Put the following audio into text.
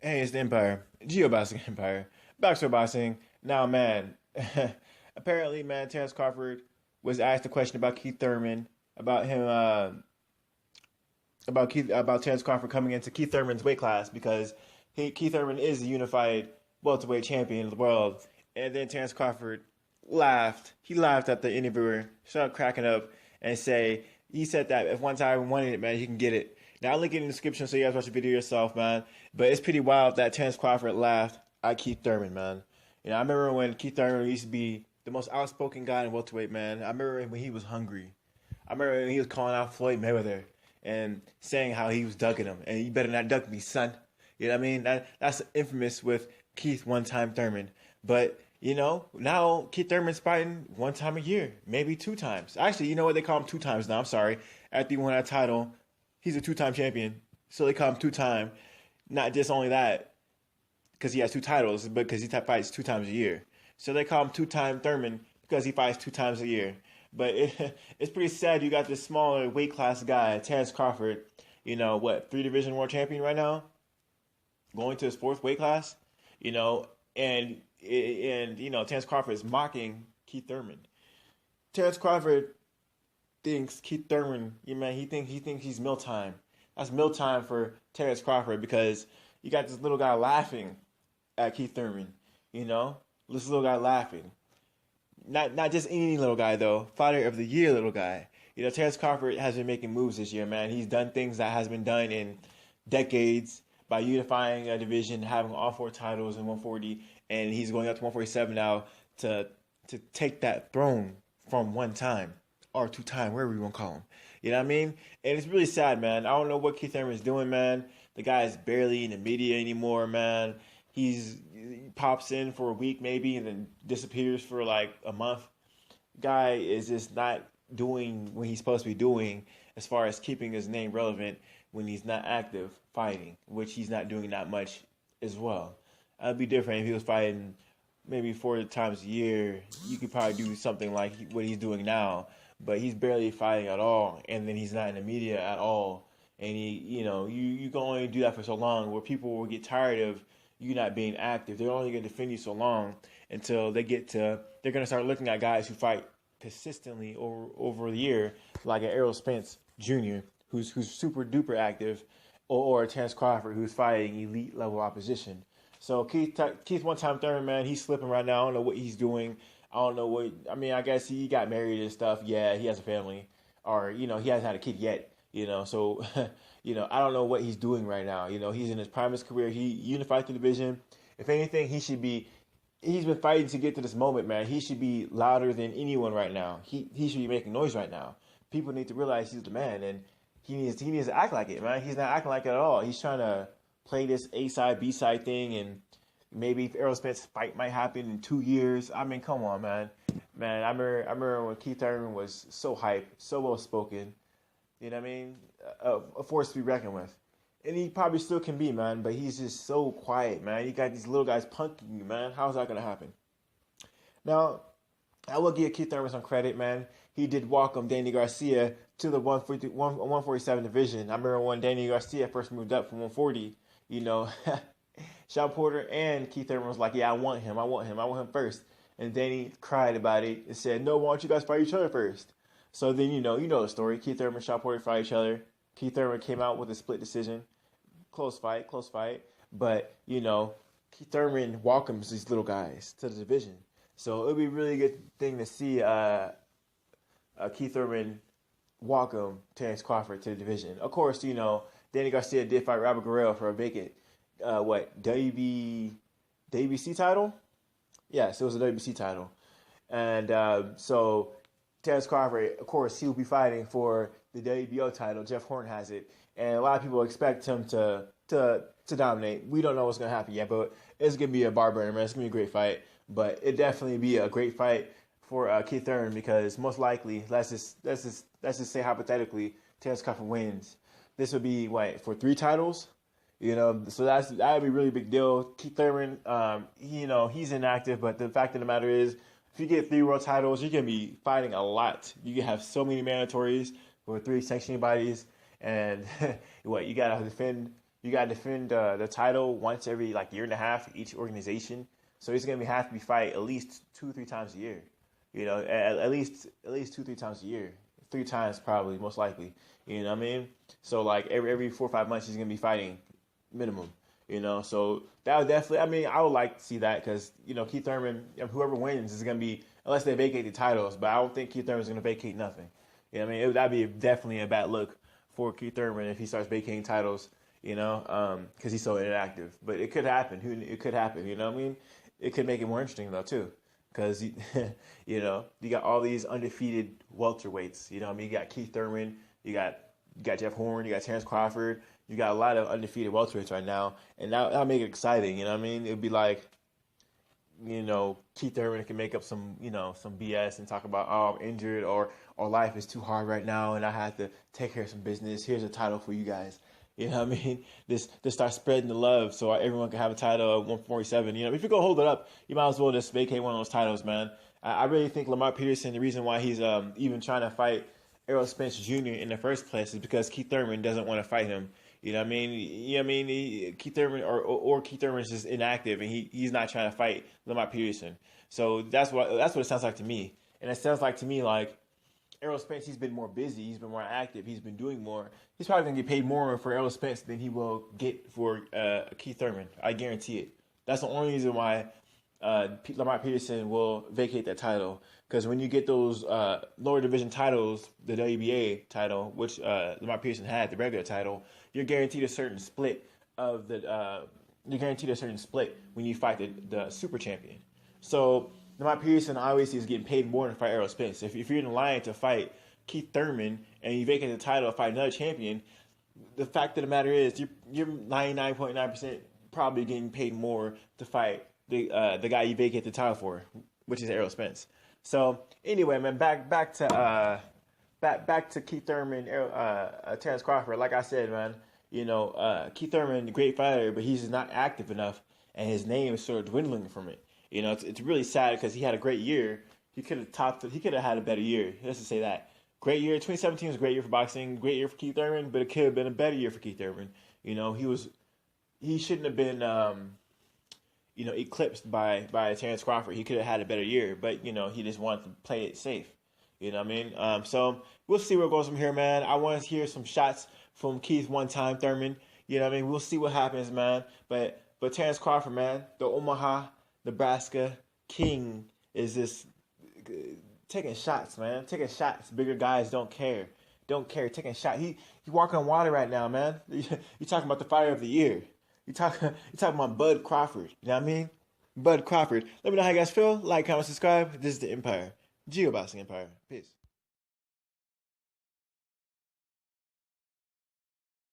Hey, it's the Empire. Geoboxing Empire. Boxer Boxing. Now, man, apparently, man, Terrance Crawford was asked a question about Keith Thurman, about him, about Terrance Crawford coming into Keith Thurman's weight class because Keith Thurman is the unified welterweight champion of the world. And then Terrance Crawford laughed. He laughed at the interviewer, started cracking up, and he said that if one time wanted it, man, he can get it. Now I'll link it in the description so you guys watch the video yourself, man. But it's pretty wild that Terrance Crawford laughed at Keith Thurman, man. You know, I remember when Keith Thurman used to be the most outspoken guy in welterweight, man. I remember when he was hungry. I remember when he was calling out Floyd Mayweather and saying how he was ducking him. And you better not duck me, son. You know what I mean? That's infamous with Keith one-time Thurman. But, you know, now Keith Thurman's fighting one time a year, maybe two times. Actually, you know what? They call him two times now. I'm sorry. After he won that title, he's a two-time champion. So they call him two-time. Not just only that, because he has two titles, but because he fights two times a year. So they call him two-time Thurman because he fights two times a year. But it's pretty sad you got this smaller weight class guy, Terrance Crawford, you know, what, 3-division world champion right now? Going to his fourth weight class, you know, and you know, Terrance Crawford is mocking Keith Thurman. Terrance Crawford thinks Keith Thurman, he thinks he's mealtime. That's mealtime for Terrance Crawford because you got this little guy laughing at Keith Thurman, you know? This little guy laughing. Not just any little guy though, fighter of the year little guy. You know, Terrance Crawford has been making moves this year, man. He's done things that has been done in decades by unifying a division, having all four titles in 140, and he's going up to 147 now to take that throne from one time or two time, wherever you want to call him. You know what I mean? And it's really sad, man. I don't know what Keith Thurman is doing, man. The guy is barely in the media anymore, man. He pops in for a week maybe and then disappears for like a month. Guy is just not doing what he's supposed to be doing as far as keeping his name relevant when he's not active fighting, which he's not doing that much as well. It'd be different if he was fighting maybe 4 times a year. You could probably do something like what he's doing now, but he's barely fighting at all, and then he's not in the media at all. And you can only do that for so long where people will get tired of you not being active. They're only going to defend you so long until they're going to start looking at guys who fight consistently over the year, like an Errol Spence Jr., who's super duper active, or Terrance Crawford, who's fighting elite level opposition. So Keith one-time Thurman, man, he's slipping right now. I don't know what he's doing. I guess he got married and stuff. Yeah, he has a family, or he hasn't had a kid yet. So I don't know what he's doing right now. He's in his prime of his career. He unified the division. If anything, he's been fighting to get to this moment, man. He should be louder than anyone right now. He should be making noise right now. People need to realize he's the man, and he needs to act like it, man. He's not acting like it at all. He's trying to play this A-side, B-side thing, and maybe if Errol Spence's fight might happen in 2 years. I mean, come on, man. Man, I remember when Keith Thurman was so hyped, so well-spoken. You know what I mean? A force to be reckoned with. And he probably still can be, man, but he's just so quiet, man. You got these little guys punking you, man. How's that going to happen? Now, I will give Keith Thurman some credit, man. He did welcome Danny Garcia to the 147 division. I remember when Danny Garcia first moved up from 140, Sean Porter and Keith Thurman was like, yeah, I want him first. And Danny cried about it and said, no, why don't you guys fight each other first? So then, you know the story. Keith Thurman and Sean Porter fight each other. Keith Thurman came out with a split decision. Close fight. But, Keith Thurman welcomes these little guys to the division. So it'll be a really good thing to see Keith Thurman welcome Terrance Crawford to the division. Of course, Danny Garcia did fight Robert Guerrero for a vacant, WBC title? Yes, it was a WBC title. And so Terrance Crawford, of course, he'll be fighting for the WBO title. Jeff Horn has it. And a lot of people expect him to dominate. We don't know what's going to happen yet, but it's going to be a bar burner, man. It's going to be a great fight. But it definitely be a great fight for Keith Thurman because most likely, let's just say hypothetically, Terrance Crawford wins. This would be, for 3 titles? So that would be a really big deal. Keith Thurman, he's inactive, but the fact of the matter is, if you get 3 world titles, you're going to be fighting a lot. You can have so many mandatories for 3 sanctioning bodies, and you got to defend You got to defend the title once every like year and a half each organization. So he's gonna have to be fight at least 2 3 times a year. You know, at least 2 3 times a year, 3 times probably most likely. You know what I mean? So like every 4 or 5 months he's gonna be fighting minimum. You know, so that would definitely. I mean, I would like to see that because you know Keith Thurman, whoever wins is gonna be unless they vacate the titles. But I don't think Keith Thurman's gonna vacate nothing. You know what I mean? That'd be definitely a bad look for Keith Thurman if he starts vacating titles. You know, because he's so inactive. But it could happen. It could happen. You know what I mean? It could make it more interesting though too, because you know you got all these undefeated welterweights. You know what I mean? You got Keith Thurman. You got Jeff Horn. You got Terrance Crawford. You got a lot of undefeated welterweights right now, and that'll make it exciting. You know what I mean? It'd be like, you know, Keith Thurman can make up some, you know, some BS and talk about, oh, I'm injured or life is too hard right now and I had to take care of some business. Here's a title for you guys. You know what I mean? Just start spreading the love so everyone can have a title at 147. You know, if you're going to hold it up, you might as well just vacate one of those titles, man. I really think Lamar Peterson, the reason why he's even trying to fight Errol Spence Jr. in the first place is because Keith Thurman doesn't want to fight him. You know what I mean? You know what I mean? Keith Thurman or Keith Thurman is just inactive and he's not trying to fight Lamar Peterson. So that's what it sounds like to me. And it sounds like to me like Errol Spence, he's been more busy, he's been more active, he's been doing more. He's probably gonna get paid more for Errol Spence than he will get for Keith Thurman. I guarantee it. That's the only reason why Lamar Peterson will vacate that title. Because when you get those lower division titles, the WBA title, which Lamar Peterson had, the regular title, you're guaranteed a certain split of the. You're guaranteed a certain split when you fight the super champion. So Lamar Peterson obviously is getting paid more to fight Errol Spence. If you're in the line to fight Keith Thurman and you vacate the title to fight another champion, the fact of the matter is you're 99.9% probably getting paid more to fight the guy you vacate the title for, which is Errol Spence. So anyway, man, back to Keith Thurman, Terrance Crawford. Like I said, man, you know, Keith Thurman, a great fighter, but he's not active enough, and his name is sort of dwindling from it. You know, it's really sad because he had a great year. He could have topped it. He could have had a better year. Let's just say that. Great year. 2017 was a great year for boxing. Great year for Keith Thurman, but it could have been a better year for Keith Thurman. You know, he shouldn't have been, you know, eclipsed by Terrance Crawford. He could have had a better year, but you know, he just wanted to play it safe. You know what I mean? So we'll see where it goes from here, man. I want to hear some shots from Keith one time Thurman. You know what I mean? We'll see what happens, man. But Terrance Crawford, man, the Omaha, Nebraska king is just taking shots, man. Taking shots. Bigger guys don't care. Taking shots. He walking on water right now, man. You talking about the fighter of the year. You talking about Bud Crawford. You know what I mean? Bud Crawford. Let me know how you guys feel. Like, comment, subscribe. This is the Empire. Geoboxing Empire. Peace.